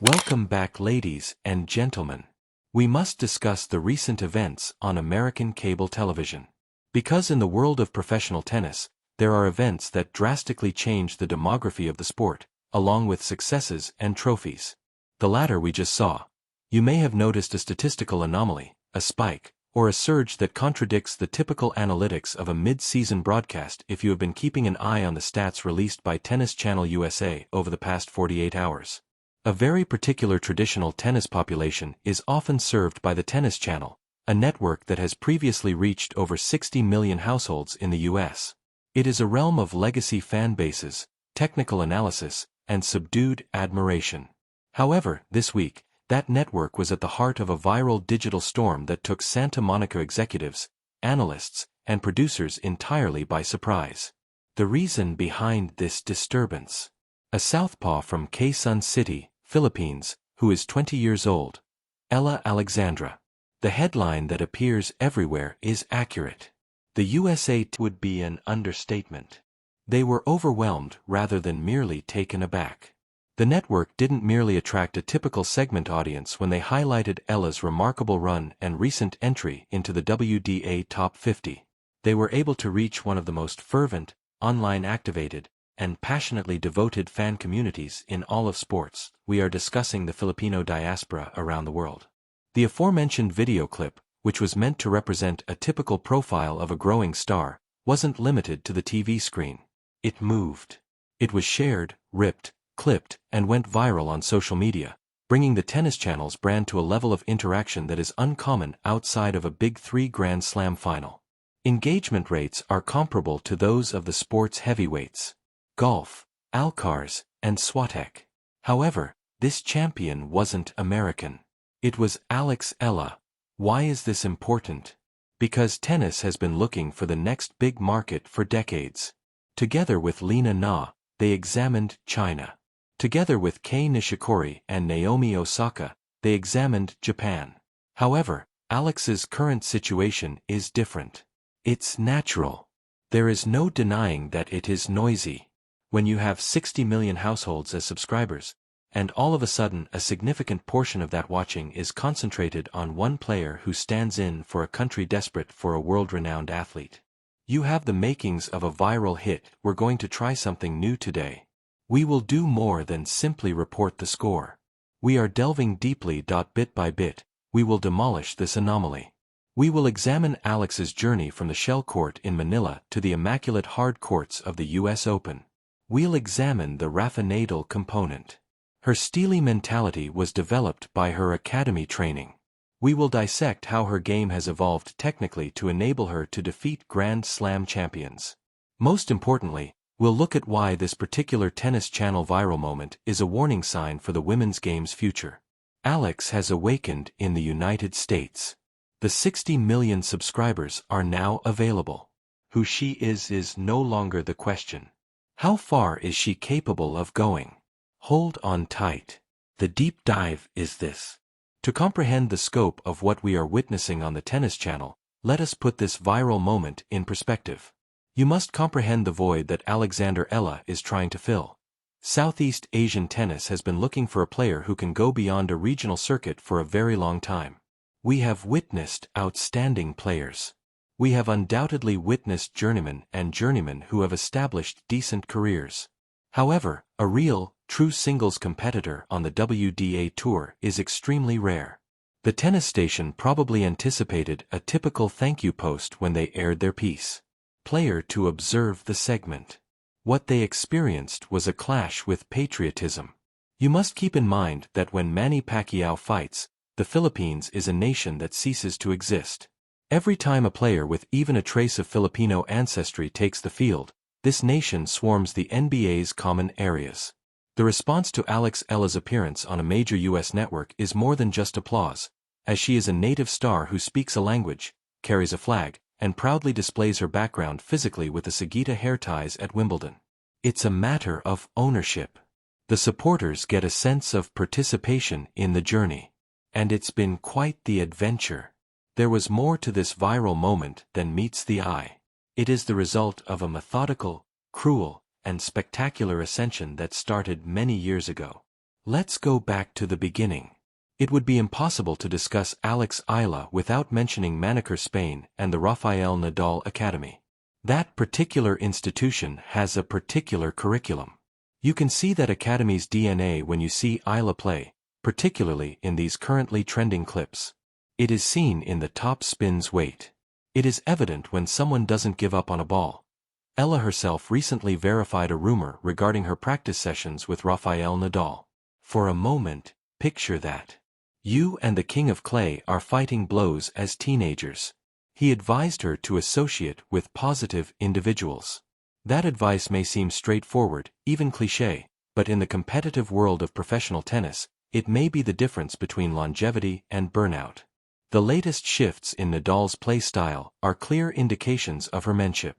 Welcome back, ladies and gentlemen. We must discuss the recent events on American cable television. Because in the world of professional tennis, there are events that drastically change the demography of the sport, along with successes and trophies. The latter we just saw. You may have noticed a statistical anomaly, a spike, or a surge that contradicts the typical analytics of a mid-season broadcast if you have been keeping an eye on the stats released by Tennis Channel USA over the past 48 hours. A very particular traditional tennis population is often served by the Tennis Channel, a network that has previously reached over 60 million households in the U.S. It is a realm of legacy fan bases, technical analysis, and subdued admiration. However, this week, that network was at the heart of a viral digital storm that took Santa Monica executives, analysts, and producers entirely by surprise. The reason behind this disturbance: a southpaw from Quezon City, Philippines, who is 20 years old, Alexandra. The headline that appears everywhere is accurate. The USA would be an understatement. They were overwhelmed rather than merely taken aback. The network didn't merely attract a typical segment audience when they highlighted Eala's remarkable run and recent entry into the WDA Top 50. They were able to reach one of the most fervent, online activated, and passionately devoted fan communities in all of sports. We are discussing the Filipino diaspora around the world. The aforementioned video clip, which was meant to represent a typical profile of a growing star, wasn't limited to the TV screen. It moved. It was shared, ripped, clipped, and went viral on social media, bringing the Tennis Channel's brand to a level of interaction that is uncommon outside of a Big Three Grand Slam final. Engagement rates are comparable to those of the sport's heavyweights: golf, Alcars, and Swatek. However, this champion wasn't American. It was Alex Eala. Why is this important? Because tennis has been looking for the next big market for decades. Together with Lena Na, they examined China. Together with Kei Nishikori and Naomi Osaka, they examined Japan. However, Alex's current situation is different. It's natural. There is no denying that it is noisy. When you have 60 million households as subscribers, and all of a sudden a significant portion of that watching is concentrated on one player who stands in for a country desperate for a world-renowned athlete, you have the makings of a viral hit. We're going to try something new today. We will do more than simply report the score. We are delving deeply. Bit by bit, we will demolish this anomaly. We will examine Alex's journey from the shell court in Manila to the immaculate hard courts of the US Open. We'll examine the raffinadal component. Her steely mentality was developed by her academy training. We will dissect how her game has evolved technically to enable her to defeat Grand Slam champions. Most importantly, we'll look at why this particular Tennis Channel viral moment is a warning sign for the women's game's future. Alex has awakened in the United States. The 60 million subscribers are now available. Who she is no longer the question. How far is she capable of going? Hold on tight. The deep dive is this. To comprehend the scope of what we are witnessing on the Tennis Channel, let us put this viral moment in perspective. You must comprehend the void that Alexandra Eala is trying to fill. Southeast Asian tennis has been looking for a player who can go beyond a regional circuit for a very long time. We have witnessed outstanding players. We have undoubtedly witnessed journeymen who have established decent careers. However, a real, true singles competitor on the WDA Tour is extremely rare. The tennis station probably anticipated a typical thank you post when they aired their piece. Player to observe the segment. What they experienced was a clash with patriotism. You must keep in mind that when Manny Pacquiao fights, the Philippines is a nation that ceases to exist. Every time a player with even a trace of Filipino ancestry takes the field, this nation swarms the NBA's common areas. The response to Alex Eala's appearance on a major U.S. network is more than just applause, as she is a native star who speaks a language, carries a flag, and proudly displays her background physically with the Sagita hair ties at Wimbledon. It's a matter of ownership. The supporters get a sense of participation in the journey. And it's been quite the adventure. There was more to this viral moment than meets the eye. It is the result of a methodical, cruel, and spectacular ascension that started many years ago. Let's go back to the beginning. It would be impossible to discuss Alex Eala without mentioning Manicure Spain and the Rafael Nadal Academy. That particular institution has a particular curriculum. You can see that academy's DNA when you see Eala play, particularly in these currently trending clips. It is seen in the top spins weight. It is evident when someone doesn't give up on a ball. Eala herself recently verified a rumor regarding her practice sessions with Rafael Nadal. For a moment, picture that. You and the King of Clay are fighting blows as teenagers. He advised her to associate with positive individuals. That advice may seem straightforward, even cliché, but in the competitive world of professional tennis, it may be the difference between longevity and burnout. The latest shifts in Nadal's play style are clear indications of her menship.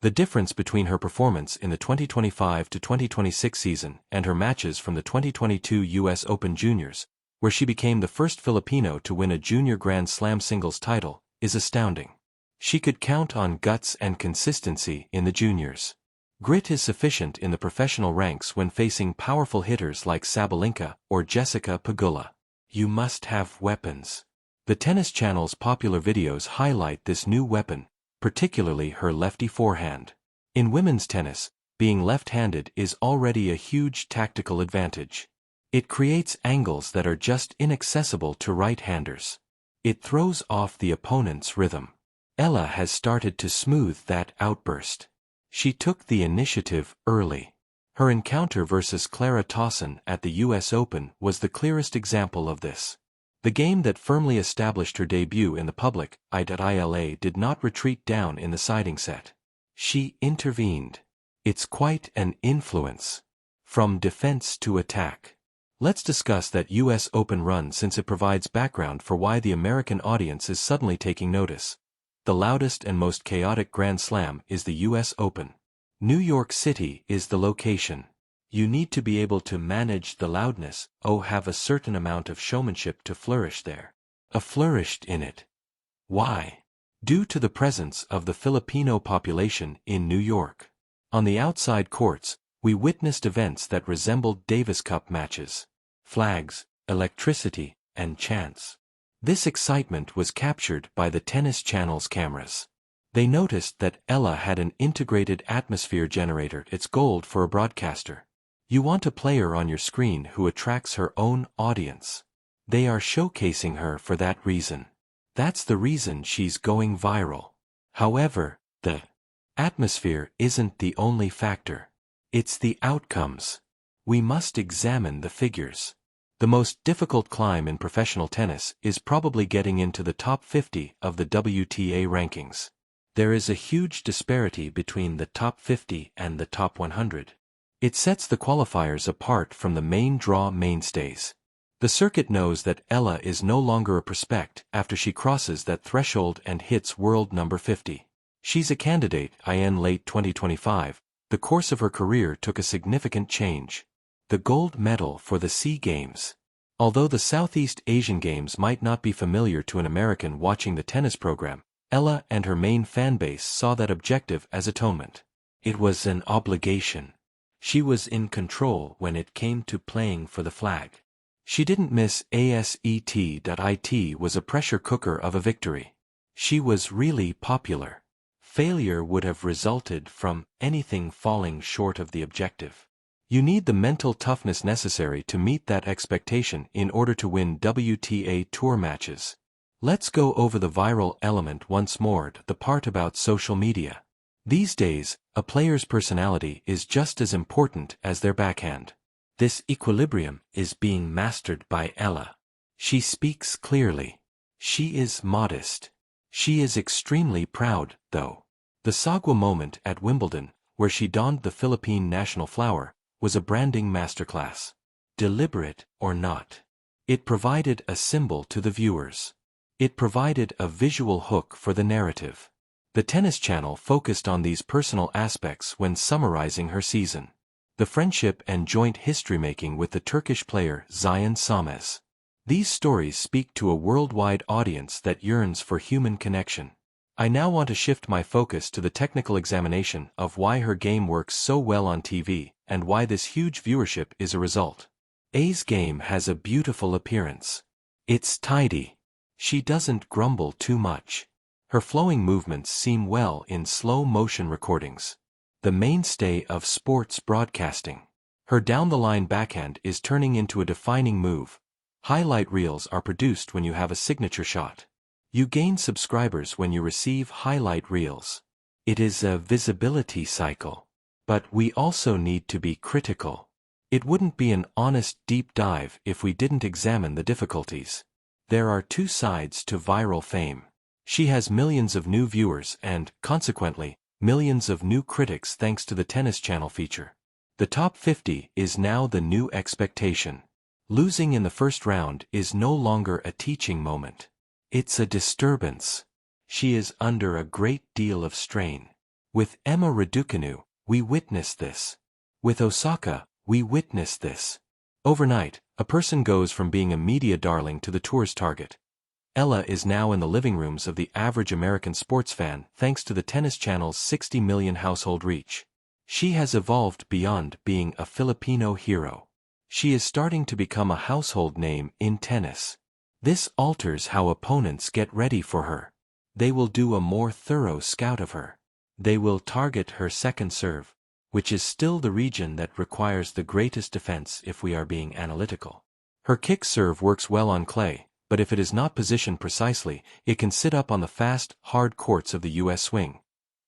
The difference between her performance in the 2025 to 2026 season and her matches from the 2022 US Open Juniors, where she became the first Filipino to win a junior Grand Slam singles title, is astounding. She could count on guts and consistency in the juniors. Grit is sufficient in the professional ranks when facing powerful hitters like Sabalenka or Jessica Pegula. You must have weapons. The Tennis Channel's popular videos highlight this new weapon, particularly her lefty forehand. In women's tennis, being left-handed is already a huge tactical advantage. It creates angles that are just inaccessible to right-handers. It throws off the opponent's rhythm. Eala has started to smooth that outburst. She took the initiative early. Her encounter versus Clara Tauson at the US Open was the clearest example of this. The game that firmly established her debut in the public eye did not retreat down in the siding set. She intervened. It's quite an influence. From defense to attack. Let's discuss that US Open run since it provides background for why the American audience is suddenly taking notice. The loudest and most chaotic Grand Slam is the US Open. New York City is the location. You need to be able to manage the loudness, have a certain amount of showmanship to flourish there. Flourished in it. Why? Due to the presence of the Filipino population in New York. On the outside courts, we witnessed events that resembled Davis Cup matches. Flags, electricity, and chants. This excitement was captured by the Tennis Channel's cameras. They noticed that Eala had an integrated atmosphere generator. It's gold for a broadcaster. You want a player on your screen who attracts her own audience. They are showcasing her for that reason. That's the reason she's going viral. However, the atmosphere isn't the only factor. It's the outcomes. We must examine the figures. The most difficult climb in professional tennis is probably getting into the top 50 of the WTA rankings. There is a huge disparity between the top 50 and the top 100. It sets the qualifiers apart from the main draw mainstays. The circuit knows that Eala is no longer a prospect after she crosses that threshold and hits world number 50. She's a candidate. In late 2025, the course of her career took a significant change. The gold medal for the SEA Games. Although the Southeast Asian Games might not be familiar to an American watching the tennis program, Eala and her main fanbase saw that objective as atonement. It was an obligation. She was in control when it came to playing for the flag. She didn't miss ASET.IT was a pressure cooker of a victory. She was really popular. Failure would have resulted from anything falling short of the objective. You need the mental toughness necessary to meet that expectation in order to win WTA Tour matches. Let's go over the viral element once more, the part about social media. These days, a player's personality is just as important as their backhand. This equilibrium is being mastered by Eala. She speaks clearly. She is modest. She is extremely proud, though. The Sagwa moment at Wimbledon, where she donned the Philippine national flower, was a branding masterclass. Deliberate or not. It provided a symbol to the viewers. It provided a visual hook for the narrative. The Tennis Channel focused on these personal aspects when summarizing her season. The friendship and joint history-making with the Turkish player Zion Sames. These stories speak to a worldwide audience that yearns for human connection. I now want to shift my focus to the technical examination of why her game works so well on TV, and why this huge viewership is a result. A's game has a beautiful appearance. It's tidy. She doesn't grumble too much. Her flowing movements seem well in slow-motion recordings. The mainstay of sports broadcasting. Her down-the-line backhand is turning into a defining move. Highlight reels are produced when you have a signature shot. You gain subscribers when you receive highlight reels. It is a visibility cycle. But we also need to be critical. It wouldn't be an honest deep dive if we didn't examine the difficulties. There are two sides to viral fame. She has millions of new viewers and, consequently, millions of new critics thanks to the Tennis Channel feature. The top 50 is now the new expectation. Losing in the first round is no longer a teaching moment. It's a disturbance. She is under a great deal of strain. With Emma Raducanu, we witnessed this. With Osaka, we witnessed this. Overnight, a person goes from being a media darling to the tour's target. Ella is now in the living rooms of the average American sports fan thanks to the Tennis Channel's 60 million household reach. She has evolved beyond being a Filipino hero. She is starting to become a household name in tennis. This alters how opponents get ready for her. They will do a more thorough scout of her. They will target her second serve, which is still the region that requires the greatest defense if we are being analytical. Her kick serve works well on clay, but if it is not positioned precisely, it can sit up on the fast, hard courts of the U.S. swing.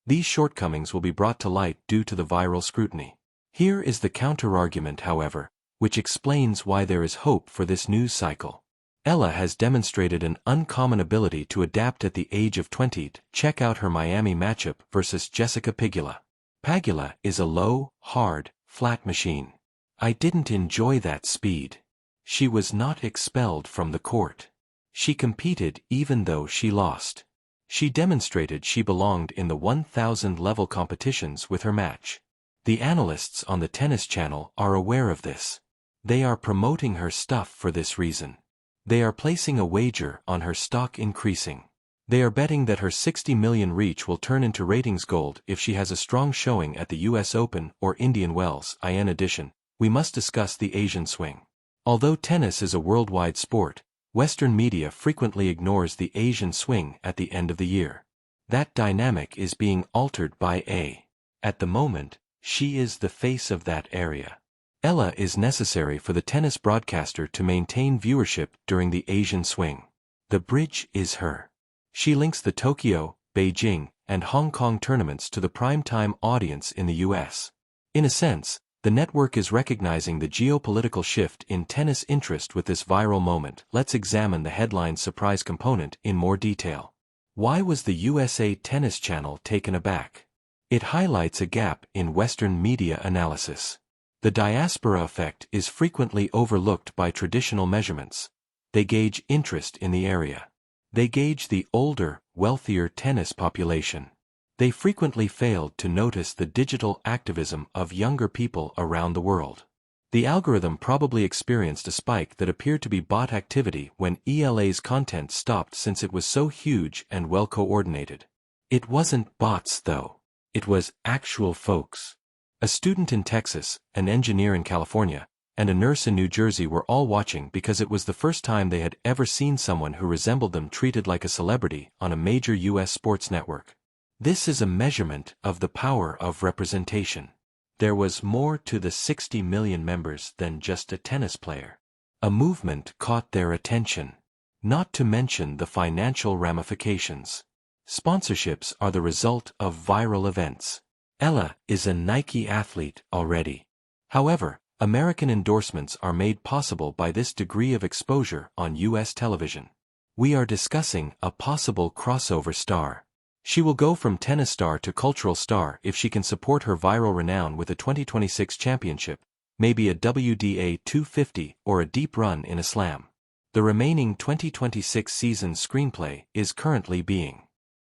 These shortcomings will be brought to light due to the viral scrutiny. Here is the counterargument, however, which explains why there is hope for this news cycle. Ella has demonstrated an uncommon ability to adapt at the age of 20. Check out her Miami matchup versus Jessica Pegula. Pegula is a low, hard, flat machine. I didn't enjoy that speed. She was not expelled from the court. She competed even though she lost. She demonstrated she belonged in the 1,000-level competitions with her match. The analysts on the Tennis Channel are aware of this. They are promoting her stuff for this reason. They are placing a wager on her stock increasing. They are betting that her 60 million reach will turn into ratings gold if she has a strong showing at the US Open or Indian Wells. In addition, we must discuss the Asian swing. Although tennis is a worldwide sport, Western media frequently ignores the Asian swing at the end of the year. That dynamic is being altered by A. At the moment, she is the face of that area. Ella is necessary for the tennis broadcaster to maintain viewership during the Asian swing. The bridge is her. She links the Tokyo, Beijing, and Hong Kong tournaments to the prime-time audience in the US. In a sense, the network is recognizing the geopolitical shift in tennis interest with this viral moment. Let's examine the headline's surprise component in more detail. Why was the USA Tennis Channel taken aback? It highlights a gap in Western media analysis. The diaspora effect is frequently overlooked by traditional measurements. They gauge interest in the area. They gauge the older, wealthier tennis population. They frequently failed to notice the digital activism of younger people around the world. The algorithm probably experienced a spike that appeared to be bot activity when ELA's content stopped since it was so huge and well coordinated. It wasn't bots though. It was actual folks. A student in Texas, an engineer in California, and a nurse in New Jersey were all watching because it was the first time they had ever seen someone who resembled them treated like a celebrity on a major U.S. sports network. This is a measurement of the power of representation. There was more to the 60 million members than just a tennis player. A movement caught their attention. Not to mention the financial ramifications. Sponsorships are the result of viral events. Ella is a Nike athlete already. However, American endorsements are made possible by this degree of exposure on U.S. television. We are discussing a possible crossover star. She will go from tennis star to cultural star if she can support her viral renown with a 2026 championship, maybe a WDA 250 or a deep run in a slam. The remaining 2026 season screenplay is currently being